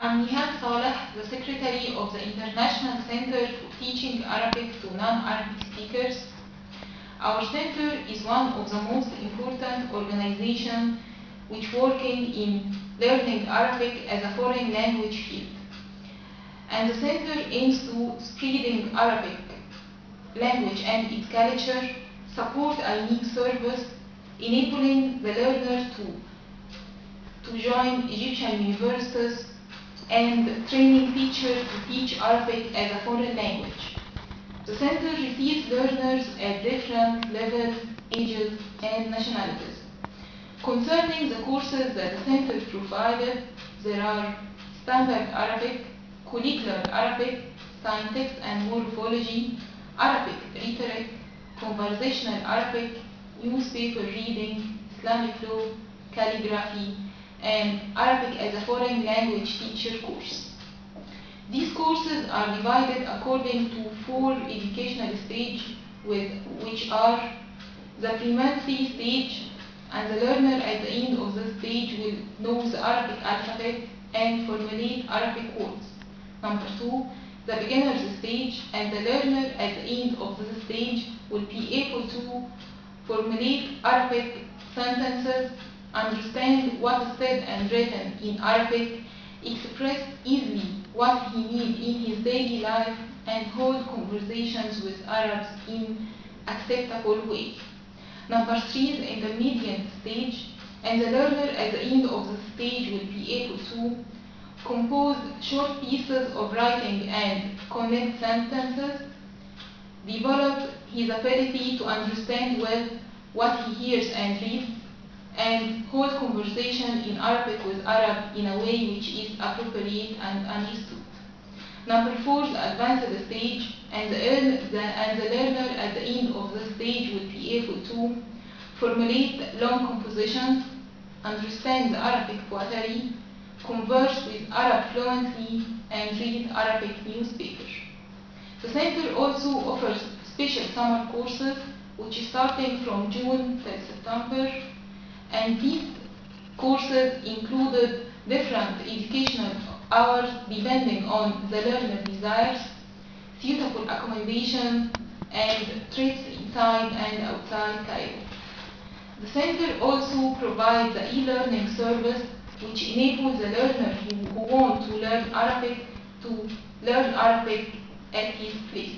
I'm Nihal Saleh, the Secretary of the International Center for Teaching Arabic to Non-Arabic Speakers. Our center is one of the most important organizations which working in learning Arabic as a foreign language field. And the center aims to spreading Arabic language and its culture, support a unique service, enabling the learner to join Egyptian universities and training teachers to teach Arabic as a foreign language. The center receives learners at different levels, ages, and nationalities. Concerning the courses that the center provided, there are Standard Arabic, Curricular Arabic, Syntax and Morphology, Arabic Rhetoric, Conversational Arabic, Newspaper Reading, Islamic Law, Calligraphy, and Arabic as a foreign language teacher course. These courses are divided according to 4 educational stages, which are the primacy stage, and the learner at the end of the stage will know the Arabic alphabet and formulate Arabic words. Number 2, the beginner's stage, and the learner at the end of the stage will be able to formulate Arabic sentences, understand what is said and written in Arabic, express easily what he needs in his daily life, and hold conversations with Arabs in acceptable way. Number 3, the intermediate stage, and the learner at the end of the stage will be able to compose short pieces of writing and connect sentences, develop his ability to understand well what he hears and reads, and hold conversation in Arabic with Arab in a way which is appropriate and understood. Number 4, the advanced stage, and the learner at the end of the stage will be able to formulate long compositions, understand the Arabic poetry, converse with Arab fluently, and read Arabic newspapers. The center also offers special summer courses which is starting from June till September, and these courses included different educational hours depending on the learner desires, suitable accommodation, and trips inside and outside Cairo. The center also provides the e-learning service which enables the learner who want to learn Arabic to learn Arabic at his place.